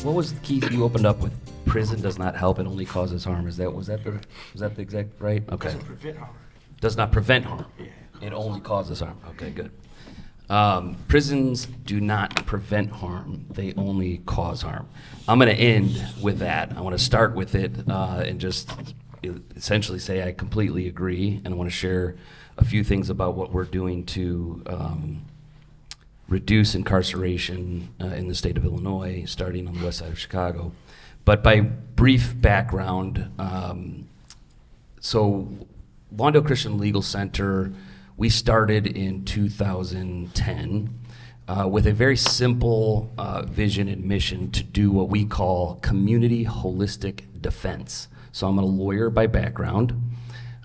what was the key you opened up with? Prison does not help, it only causes harm. Was that the exact right? Okay. Doesn't prevent harm. Does not prevent harm. Yeah. It only causes harm. Okay, good. Prisons do not prevent harm, they only cause harm. I'm going to end with that. I want to start with it and just essentially say I completely agree, and I want to share a few things about what we're doing to reduce incarceration in the state of Illinois, starting on the west side of Chicago. But by brief background, so Lawndale Christian Legal Center, we started in 2010 with a very simple vision and mission to do what we call community holistic defense. So I'm a lawyer by background,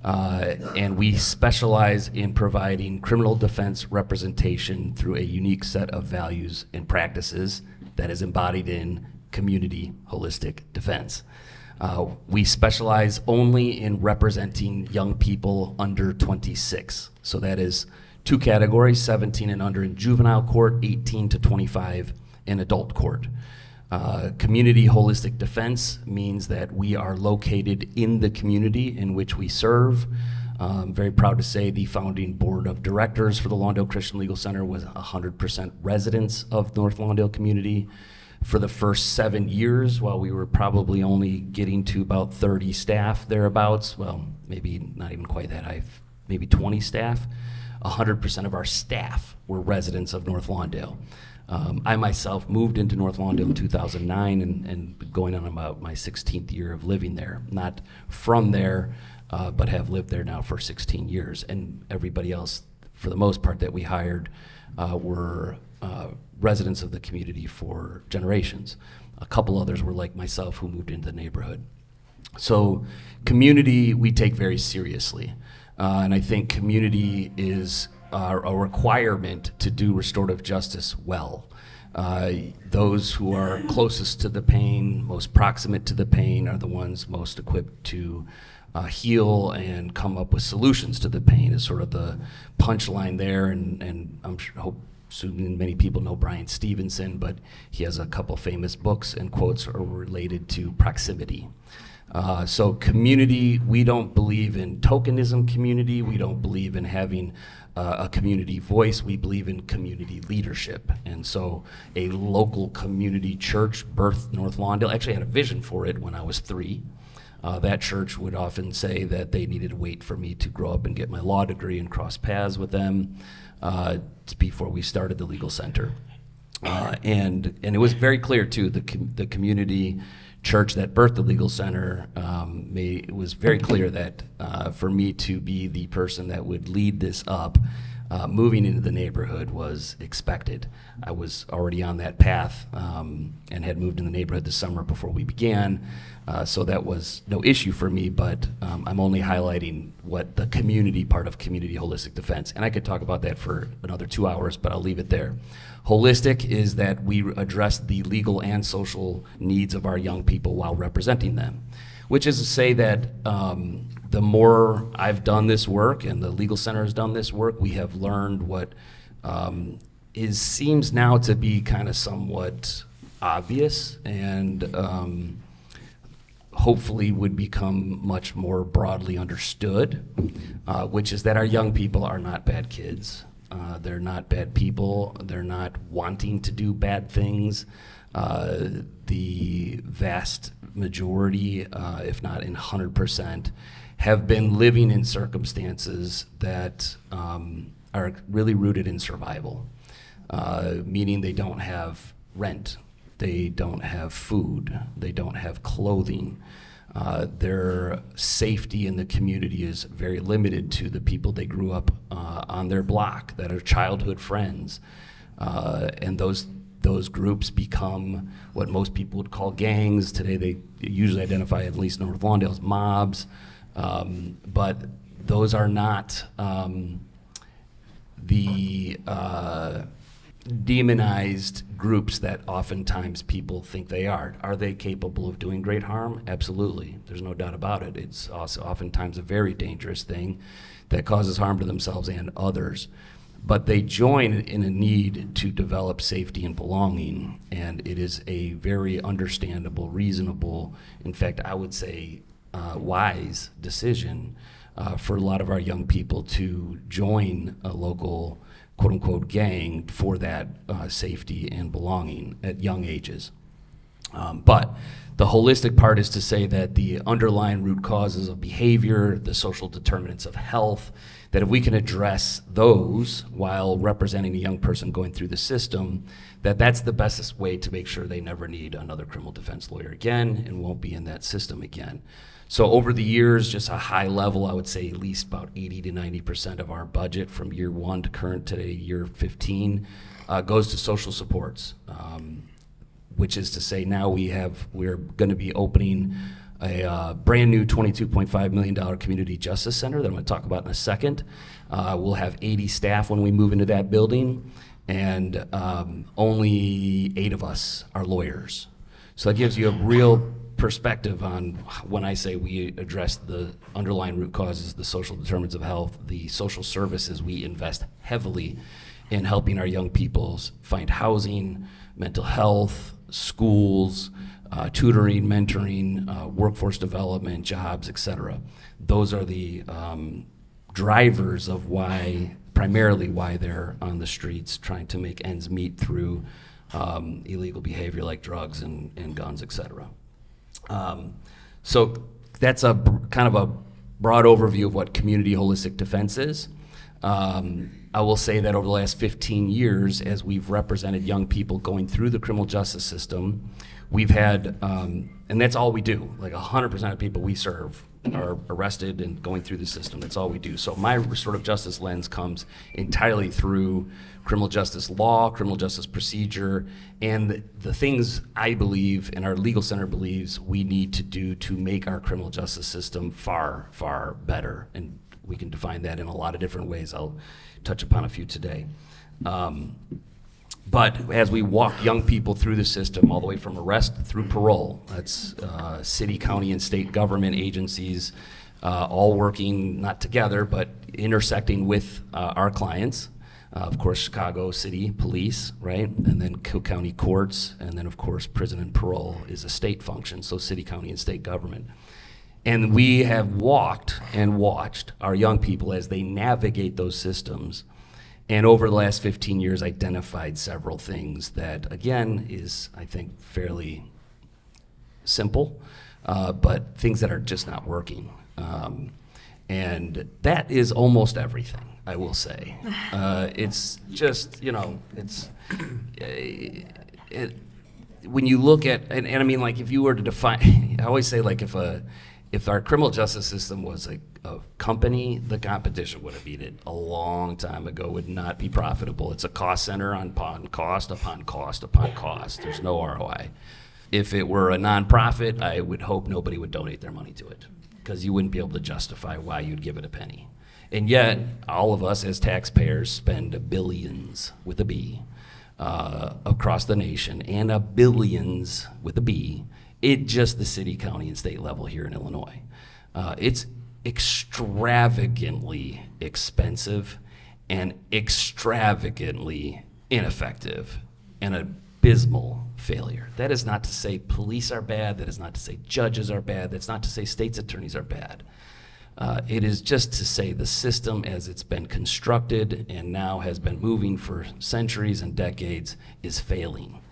and we specialize in providing criminal defense representation through a unique set of values and practices that is embodied in community holistic defense. We specialize only in representing young people under 26. So that is two categories, 17 and under in juvenile court, 18 to 25 in adult court. Community holistic defense means that we are located in the community in which we serve. I'm very proud to say the founding board of directors for the Lawndale Christian Legal Center was 100% residents of North Lawndale community. For the first 7 years, while we were probably only getting to about 30 staff thereabouts, well, maybe not even quite that high, maybe 20 staff, 100% of our staff were residents of North Lawndale. I myself moved into North Lawndale in 2009 and going on about my 16th year of living there. Not from there, but have lived there now for 16 years. And everybody else, for the most part, that we hired were residents of the community for generations. A couple others were like myself who moved into the neighborhood. So community we take very seriously. And I think community is a requirement to do restorative justice well. Those who are closest to the pain, most proximate to the pain, are the ones most equipped to heal and come up with solutions to the pain is sort of the punchline there. And I'm sure, assuming many people know Brian Stevenson, but he has a couple famous books and quotes are related to proximity. So community, we don't believe in tokenism community. We don't believe in having a community voice. We believe in community leadership. And so a local community church birthed North Lawndale. Actually, I had a vision for it when I was 3. That church would often say that they needed to wait for me to grow up and get my law degree and cross paths with them before we started the legal center. And it was very clear too, the community church that birthed the legal center, it was very clear that for me to be the person that would lead this up, moving into the neighborhood was expected. I was already on that path and had moved in the neighborhood this summer before we began, so that was no issue for me, but I'm only highlighting what the community part of community holistic defense, and I could talk about that for another 2 hours, but I'll leave it there. Holistic is that we address the legal and social needs of our young people while representing them, which is to say that the more I've done this work and the legal center has done this work, we have learned what seems now to be kind of somewhat obvious and hopefully would become much more broadly understood, which is that our young people are not bad kids. They're not bad people. They're not wanting to do bad things. The vast majority, if not in 100%, have been living in circumstances that are really rooted in survival, meaning they don't have rent, they don't have food, they don't have clothing. Their safety in the community is very limited to the people they grew up on their block that are childhood friends. And those groups become what most people would call gangs. Today they usually identify, at least North Lawndale, as mobs. But those are not the demonized groups that oftentimes people think they are. Are they capable of doing great harm? Absolutely. There's no doubt about it. It's also oftentimes a very dangerous thing that causes harm to themselves and others. but they join in a need to develop safety and belonging, and it is a very understandable, reasonable, in fact, I would say wise decision for a lot of our young people to join a local quote-unquote gang for that safety and belonging at young ages. But the holistic part is to say that the underlying root causes of behavior, the social determinants of health, that if we can address those while representing a young person going through the system, that's the best way to make sure they never need another criminal defense lawyer again and won't be in that system again. So over the years, just a high level, I would say at least about 80 to 90% of our budget from year 1 to current today, year 15, goes to social supports, which is to say now we're going to be opening a brand new $22.5 million community justice center that I'm going to talk about in a second. We'll have 80 staff when we move into that building, and only 8 of us are lawyers. So that gives you a real perspective on when I say we address the underlying root causes, the social determinants of health, the social services. We invest heavily in helping our young people find housing, mental health, schools, tutoring, mentoring, workforce development, jobs, etc. Those are the drivers of primarily why they're on the streets trying to make ends meet through illegal behavior like drugs and guns, etc. So that's a kind of a broad overview of what community holistic defense is. I will say that over the last 15 years, as we've represented young people going through the criminal justice system, we've had, and that's all we do, like 100% of people we serve are arrested and going through the system. That's all we do. So my restorative justice lens comes entirely through criminal justice law, criminal justice procedure, and the things I believe and our legal center believes we need to do to make our criminal justice system far, far better. And we can define that in a lot of different ways. I'll touch upon a few today. But as we walk young people through the system, all the way from arrest through parole, that's city, county, and state government agencies, all working not together, but intersecting with our clients. Of course, Chicago City Police, right? And then Cook County Courts, and then of course prison and parole is a state function, so city, county, and state government. And we have walked and watched our young people as they navigate those systems, and over the last 15 years identified several things that, again, is, I think, fairly simple, but things that are just not working. And that is almost everything, I will say. It's just, when you look at, and I mean, like, if you were to define, I always say, like, if our criminal justice system was a company, the competition would have beat it a long time ago, would not be profitable. It's a cost center upon cost upon cost upon cost. There's no ROI. If it were a nonprofit, I would hope nobody would donate their money to it, because you wouldn't be able to justify why you'd give it a penny. And yet, all of us as taxpayers spend billions with a B across the nation, and billions with a B in just the city, county, and state level here in Illinois. It's extravagantly expensive and extravagantly ineffective and abysmal failure. That is not to say police are bad. That is not to say judges are bad. That's not to say state's attorneys are bad. It is just to say the system as it's been constructed and now has been moving for centuries and decades is failing.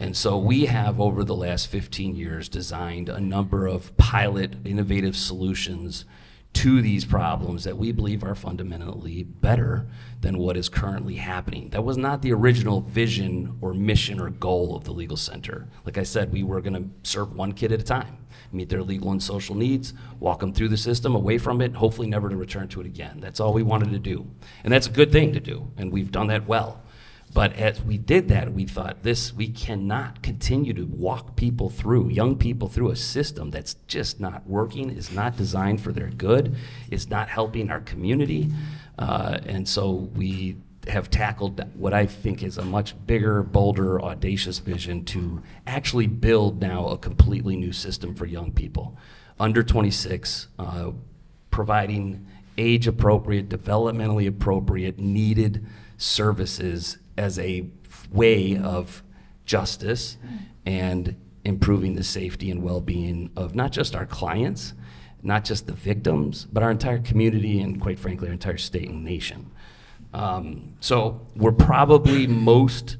And so we have, over the last 15 years, designed a number of pilot innovative solutions to these problems that we believe are fundamentally better than what is currently happening. That was not the original vision or mission or goal of the Legal Center. Like I said, we were gonna serve one kid at a time, meet their legal and social needs, walk them through the system, away from it, hopefully never to return to it again. That's all we wanted to do. And that's a good thing to do, and we've done that well. But as we did that, we thought we cannot continue to walk people through, young people through a system that's just not working, is not designed for their good, is not helping our community. And so we have tackled what I think is a much bigger, bolder, audacious vision to actually build now a completely new system for young people. Under 26, providing age-appropriate, developmentally appropriate, needed services as a way of justice and improving the safety and well-being of not just our clients, not just the victims, but our entire community and, quite frankly, our entire state and nation. So we're probably most,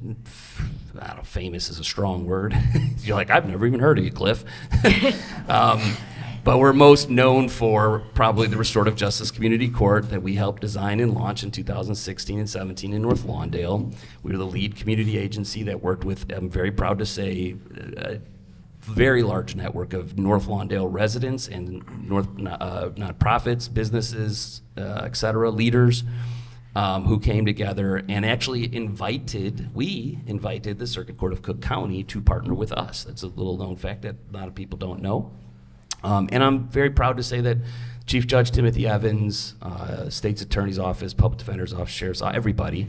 I don't know, famous is a strong word. You're like, I've never even heard of you, Cliff. But we're most known for probably the Restorative Justice Community Court that we helped design and launch in 2016 and 17 in North Lawndale. We were the lead community agency that worked with, I'm very proud to say, a very large network of North Lawndale residents and nonprofits, businesses, et cetera, leaders who came together and actually we invited the Circuit Court of Cook County to partner with us. That's a little known fact that a lot of people don't know. And I'm very proud to say that Chief Judge Timothy Evans, State's Attorney's Office, Public Defender's Office, Sheriff's, everybody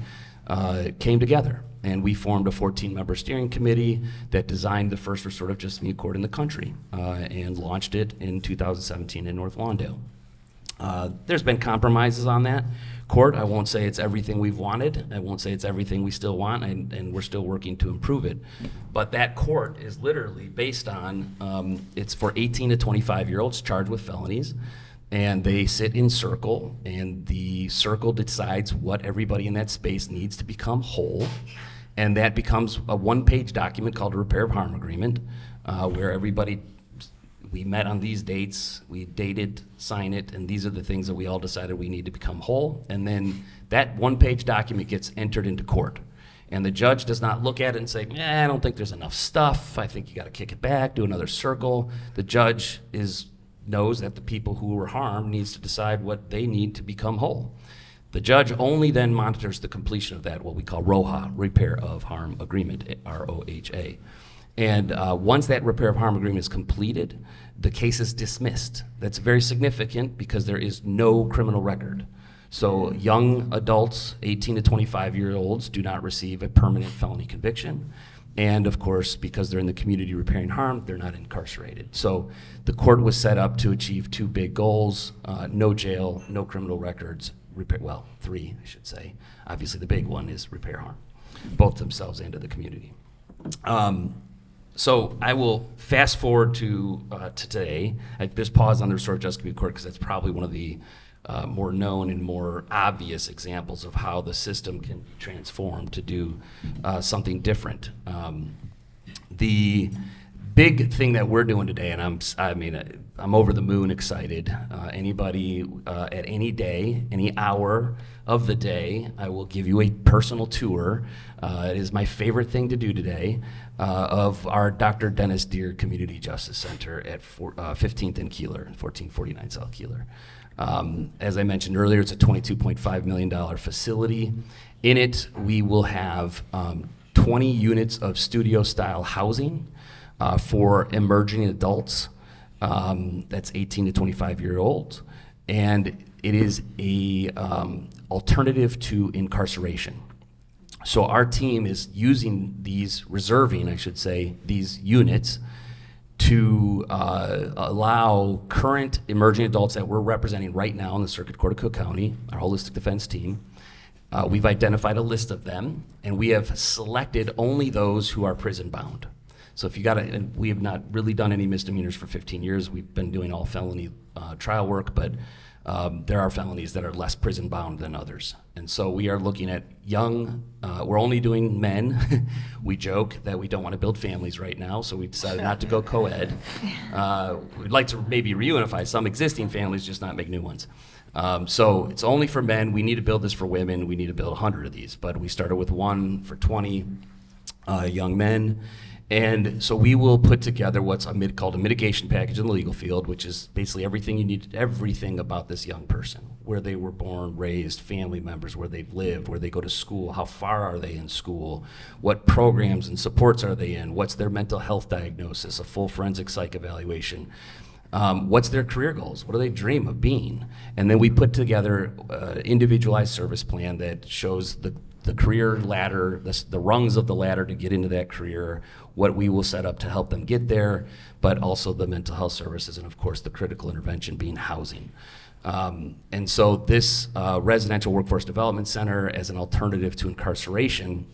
came together. And we formed a 14-member steering committee that designed the first restorative justice community court in the country and launched it in 2017 in North Lawndale. There's been compromises on that court. I won't say it's everything we've wanted. I won't say it's everything we still want, and we're still working to improve it. But that court is literally based on, it's for 18 to 25-year-olds charged with felonies, and they sit in circle, and the circle decides what everybody in that space needs to become whole, and that becomes a one-page document called a repair of harm agreement, where everybody, we met on these dates, we dated, sign it, and these are the things that we all decided we need to become whole. And then that one-page document gets entered into court. And the judge does not look at it and say, I don't think there's enough stuff. I think you got to kick it back, do another circle. The judge knows that the people who were harmed needs to decide what they need to become whole. The judge only then monitors the completion of that, what we call ROHA, Repair of Harm Agreement, ROHA. And once that repair of harm agreement is completed, the case is dismissed. That's very significant because there is no criminal record. So young adults, 18 to 25-year-olds, do not receive a permanent felony conviction. And of course, because they're in the community repairing harm, they're not incarcerated. So the court was set up to achieve two big goals: no jail, no criminal records, three, I should say. Obviously, the big one is repair harm, both themselves and to the community. So I will fast forward to today. I just paused on the Restorative Justice Community Court because that's probably one of the more known and more obvious examples of how the system can be transformed to do something different. The big thing that we're doing today, and I'm over the moon excited. Anybody at any day, any hour of the day, I will give you a personal tour. It is my favorite thing to do today of our Dr. Dennis Deere Community Justice Center at 15th and Keeler, 1449 South Keeler. As I mentioned earlier, it's a $22.5 million facility. In it, we will have 20 units of studio-style housing for emerging adults. That's 18 to 25-year-olds. And it is a alternative to incarceration. So our team is using reserving these units to allow current emerging adults that we're representing right now in the Circuit Court of Cook County, our holistic defense team. We've identified a list of them, and we have selected only those who are prison bound. So and we have not really done any misdemeanors for 15 years. We've been doing all felony trial work, but there are felonies that are less prison bound than others. And so we are looking at we're only doing men. We joke that we don't want to build families right now, so we decided not to go co-ed. We'd like to maybe reunify some existing families, just not make new ones. So it's only for men. We need to build this for women. We need to build 100 of these, but we started with one for 20 young men. And so we will put together what's called a mitigation package in the legal field, which is basically everything you need, everything about this young person: where they were born, raised, family members, where they've lived, where they go to school, how far are they in school, what programs and supports are they in, what's their mental health diagnosis, a full forensic psych evaluation, what's their career goals, what do they dream of being. And then we put together an individualized service plan that shows the career ladder, the rungs of the ladder to get into that career, what we will set up to help them get there, but also the mental health services, and of course the critical intervention being housing. And so this residential workforce development center as an alternative to incarceration,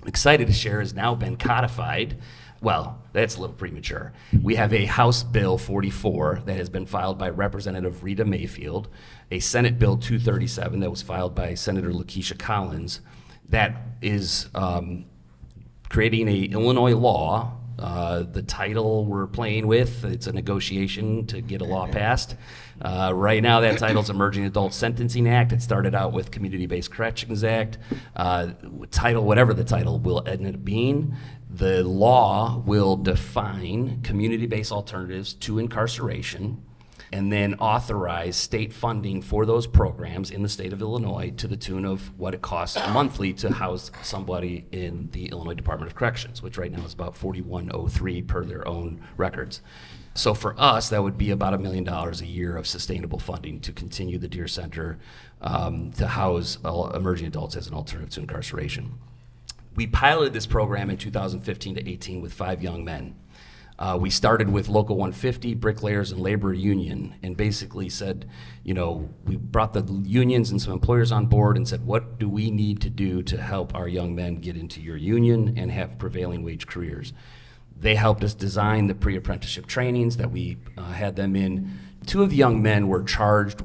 I'm excited to share, has now been codified. Well, that's a little premature. We have a House Bill 44 that has been filed by Representative Rita Mayfield, a Senate Bill 237 that was filed by Senator Lakeisha Collins, that is creating an Illinois law. The title we're playing with, it's a negotiation to get a law passed. Right now that title's Emerging Adult Sentencing Act. It started out with Community-Based Corrections Act. Title, whatever the title will end up being, the law will define community-based alternatives to incarceration and then authorize state funding for those programs in the state of Illinois to the tune of what it costs monthly to house somebody in the Illinois Department of Corrections, which right now is about $41.03 per their own records. So for us, that would be about $1 million a year of sustainable funding to continue the Deer Center to house emerging adults as an alternative to incarceration. We piloted this program in 2015 to 18 with 5 young men. We started with Local 150, Bricklayers, and Labor Union, and basically said, we brought the unions and some employers on board and said, what do we need to do to help our young men get into your union and have prevailing wage careers? They helped us design the pre-apprenticeship trainings that we had them in. 2 of the young men were charged,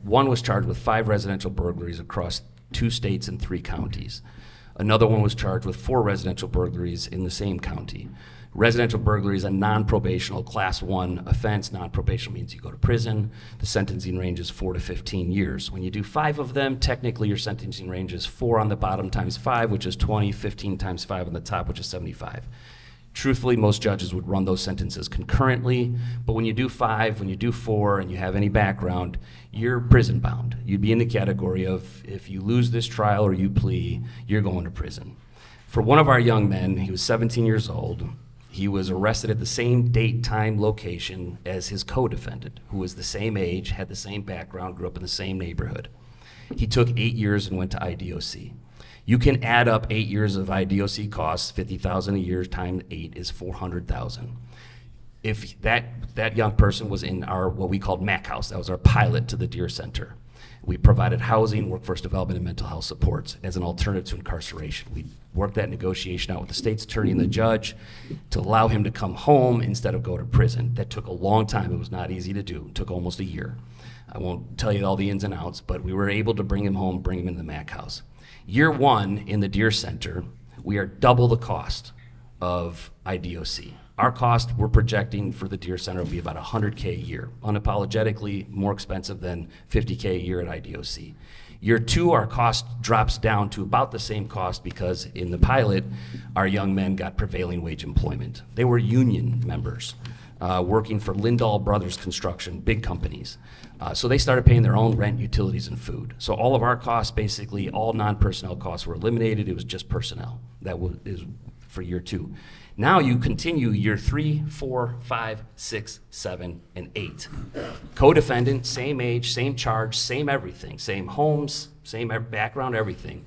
one was charged with 5 residential burglaries across 2 states and 3 counties. Another one was charged with 4 residential burglaries in the same county. Residential burglary is a non-probational Class 1 offense. Non-probational means you go to prison. The sentencing range is 4 to 15 years. When you do 5 of them, technically your sentencing range is 4 on the bottom times 5, which is 20, 15 times 5 on the top, which is 75. Truthfully, most judges would run those sentences concurrently, but when you do 5, when you do 4, and you have any background, you're prison bound. You'd be in the category of, if you lose this trial or you plea, you're going to prison. For one of our young men, he was 17 years old. He was arrested at the same date, time, location as his co-defendant, who was the same age, had the same background, grew up in the same neighborhood. He took 8 years and went to IDOC. You can add up 8 years of IDOC costs, $50,000 a year times 8 is $400,000. If that young person was in our, what we called MAC House, that was our pilot to the Deer Center. We provided housing, workforce development, and mental health supports as an alternative to incarceration. We worked that negotiation out with the state's attorney and the judge to allow him to come home instead of go to prison. That took a long time. It was not easy to do. It took almost a year. I won't tell you all the ins and outs, but we were able to bring him home, bring him into the MAC House. Year 1 in the Deer Center, we are double the cost of IDOC. Our cost, we're projecting for the Deer Center will be about $100K a year, unapologetically more expensive than $50K a year at IDOC. Year 2, our cost drops down to about the same cost because in the pilot, our young men got prevailing wage employment. They were union members working for Lindahl Brothers Construction, big companies. So they started paying their own rent, utilities, and food. So all of our costs, basically all non-personnel costs were eliminated. It was just personnel. That is for year 2. Now you continue year 3, 4, 5, 6, 7, and 8. Co-defendant, same age, same charge, same everything, same homes, same background, everything.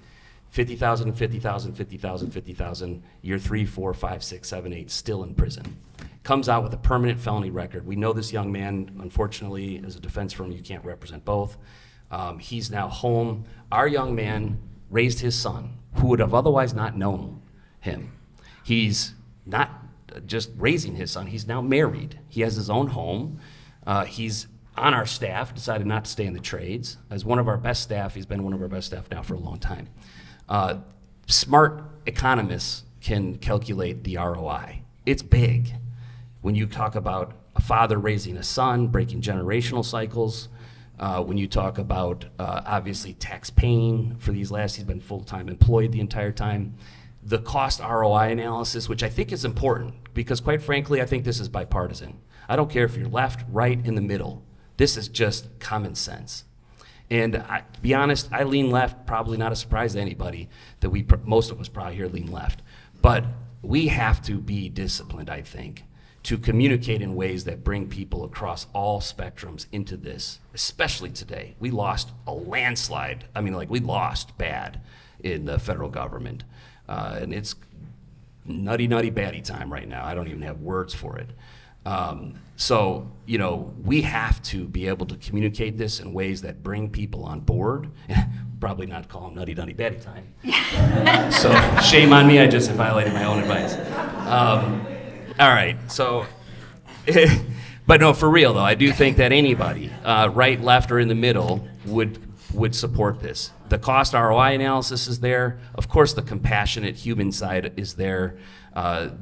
50,000, 50,000, 50,000, 50,000. Year 3, 4, 5, 6, 7, 8, still in prison. Comes out with a permanent felony record. We know this young man, unfortunately, as a defense firm, you can't represent both. He's now home. Our young man raised his son, who would have otherwise not known him. He's not just raising his son, he's now married. He has his own home. He's on our staff, decided not to stay in the trades. As one of our best staff, he's been one of our best staff now for a long time. Smart economists can calculate the ROI. It's big. When you talk about a father raising a son, breaking generational cycles, when you talk about obviously tax paying for these last, he's been full-time employed the entire time. The cost ROI analysis, which I think is important, because quite frankly, I think this is bipartisan. I don't care if you're left, right, in the middle. This is just common sense. And to be honest, I lean left, probably not a surprise to anybody that most of us probably here lean left. But we have to be disciplined, I think, to communicate in ways that bring people across all spectrums into this, especially today. We lost a landslide. I mean, we lost bad in the federal government. And it's nutty batty time right now. I don't even have words for it. So, we have to be able to communicate this in ways that bring people on board. Probably not call them nutty batty time. So shame on me, I just violated my own advice. All right, so, but no, for real though, I do think that anybody, right, left, or in the middle, would support this. The cost ROI analysis is there. Of course, the compassionate human side is there.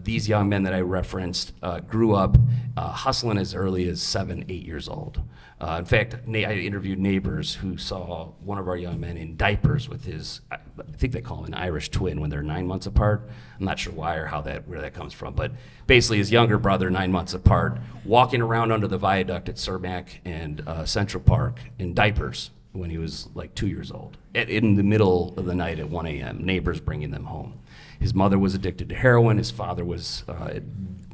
These young men that I referenced grew up hustling as early as 7, 8 years old. In fact, I interviewed neighbors who saw one of our young men in diapers with his, I think they call him an Irish twin when they're 9 months apart. I'm not sure why or where that comes from, but basically his younger brother, 9 months apart, walking around under the viaduct at Cermak and Central Park in diapers when he was like 2 years old, in the middle of the night at 1 a.m., neighbors bringing them home. His mother was addicted to heroin. His father was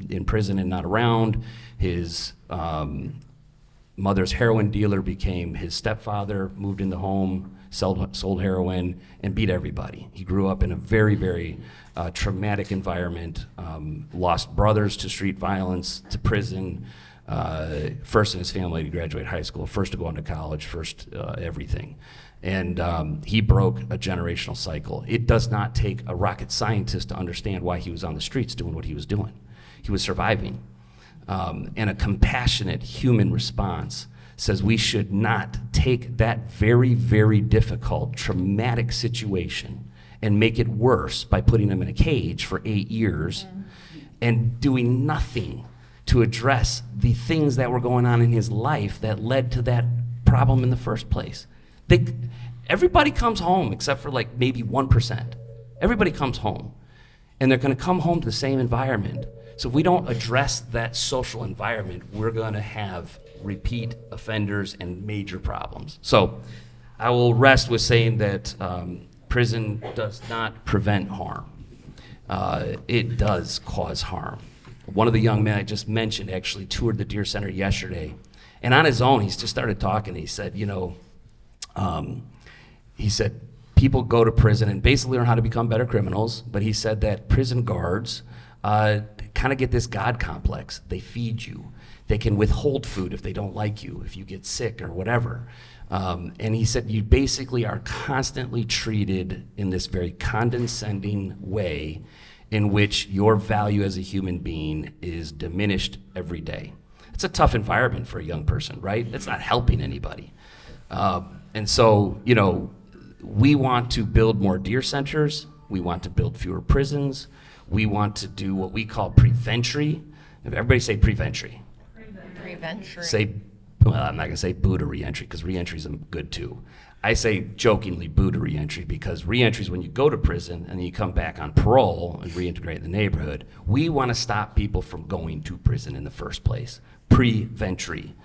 in prison and not around. His mother's heroin dealer became his stepfather, moved in the home, sold heroin, and beat everybody. He grew up in a very, very traumatic environment, lost brothers to street violence, to prison, first in his family to graduate high school, first to go on to college, first everything. And he broke a generational cycle. It does not take a rocket scientist to understand why he was on the streets doing what he was doing. He was surviving. And a compassionate human response says we should not take that very, very difficult, traumatic situation and make it worse by putting him in a cage for 8 years and doing nothing to address the things that were going on in his life that led to that problem in the first place. Everybody comes home except for like maybe 1%. Everybody comes home, and they're going to come home to the same environment. So if we don't address that social environment, we're going to have repeat offenders and major problems. So I will rest with saying that prison does not prevent harm. It does cause harm. One of the young men I just mentioned actually toured the Deer Center yesterday, and on his own, he's just started talking. He said, people go to prison and basically learn how to become better criminals, but he said that prison guards kind of get this God complex. They feed you. They can withhold food if they don't like you, if you get sick or whatever. And he said you basically are constantly treated in this very condescending way in which your value as a human being is diminished every day. It's a tough environment for a young person, right? It's not helping anybody. And so, we want to build more Deer Centers. We want to build fewer prisons. We want to do what we call preventry. Everybody say preventry. Preventry. I'm not going to say boo to reentry, because reentry is good too. I say jokingly boo to reentry, because reentry is when you go to prison and then you come back on parole and reintegrate in the neighborhood. We want to stop people from going to prison in the first place. Preventry.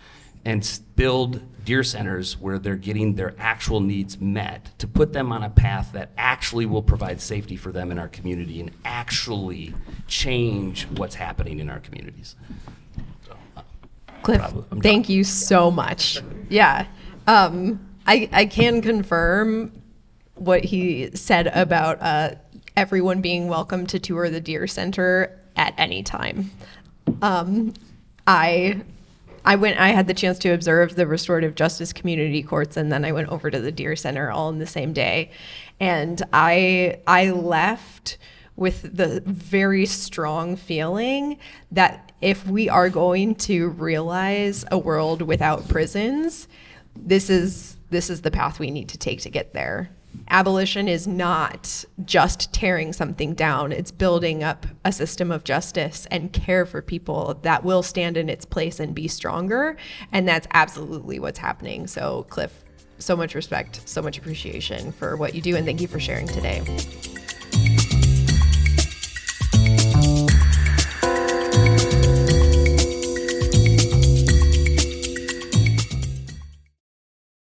And build Deer Centers where they're getting their actual needs met, to put them on a path that actually will provide safety for them in our community and actually change what's happening in our communities. Cliff, thank you so much. Yeah. I can confirm what he said about everyone being welcome to tour the Deer Center at any time. I had the chance to observe the Restorative Justice Community Courts, and then I went over to the Deer Center all in the same day. And I left with the very strong feeling that if we are going to realize a world without prisons, this is the path we need to take to get there. Abolition is not just tearing something down. It's building up a system of justice and care for people that will stand in its place and be stronger. And that's absolutely what's happening. So, Cliff, so much respect, so much appreciation for what you do, and thank you for sharing today.